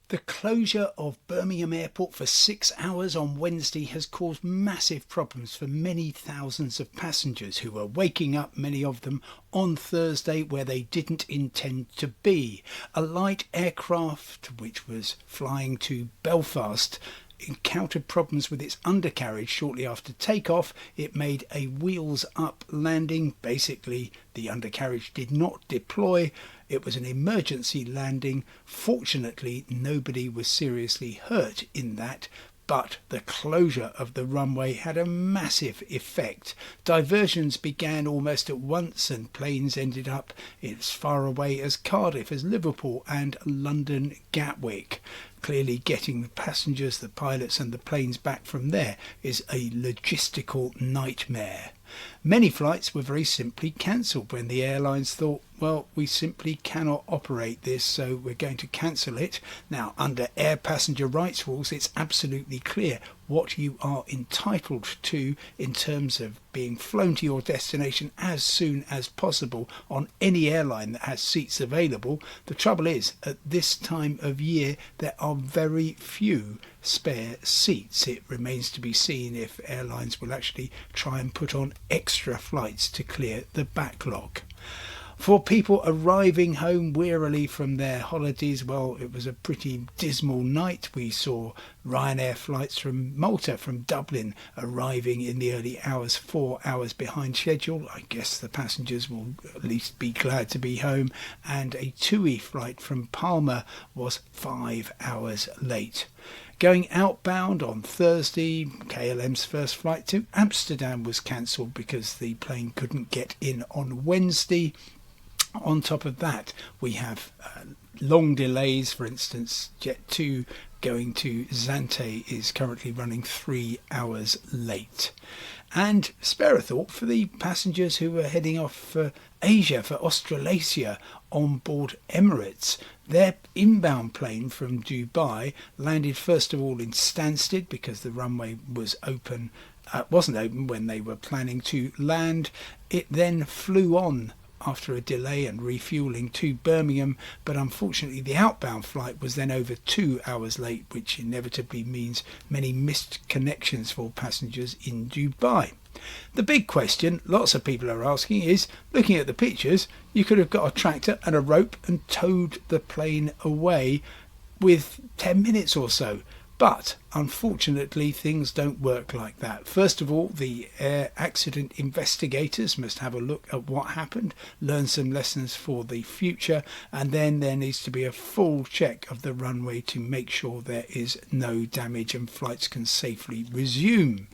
The closure of Birmingham Airport for 6 hours on Wednesday has caused massive problems for many thousands of passengers who were waking up, many of them, on Thursday where they didn't intend to be. A light aircraft which was flying to Belfast encountered problems with its undercarriage shortly after takeoff. It made a wheels up landing. Basically, the undercarriage did not deploy. It was an emergency landing. Fortunately, nobody was seriously hurt in that, but the closure of the runway had a massive effect. Diversions began almost at once and planes ended up as far away as Cardiff, as Liverpool and London Gatwick. Clearly getting the passengers, the pilots and the planes back from there is a logistical nightmare. Many flights were very simply cancelled when the airlines thought, well, we simply cannot operate this, so we're going to cancel it. Now, under air passenger rights rules, it's absolutely clear what you are entitled to in terms of being flown to your destination as soon as possible on any airline that has seats available. The trouble is, at this time of year, there are very few spare seats. It remains to be seen if airlines will actually try and put on extra flights to clear the backlog. For people arriving home wearily from their holidays, well, it was a pretty dismal night. We saw Ryanair flights from Malta, from Dublin, arriving in the early hours, 4 hours behind schedule. I guess the passengers will at least be glad to be home. And a TUI flight from Palma was 5 hours late. Going outbound on Thursday, KLM's first flight to Amsterdam was cancelled because the plane couldn't get in on Wednesday. On top of that, we have long delays. For instance, Jet2 going to Zante is currently running 3 hours late. And spare a thought for the passengers who are heading off for Asia, for Australasia, on board Emirates. Their inbound plane from Dubai landed first of all in Stansted because the runway wasn't open when they were planning to land. It then flew on after a delay and refuelling to Birmingham, but unfortunately the outbound flight was then over 2 hours late, which inevitably means many missed connections for passengers in Dubai. The big question lots of people are asking is, looking at the pictures, you could have got a tractor and a rope and towed the plane away with 10 minutes or so. But unfortunately, things don't work like that. First of all, the air accident investigators must have a look at what happened, learn some lessons for the future, and then there needs to be a full check of the runway to make sure there is no damage and flights can safely resume.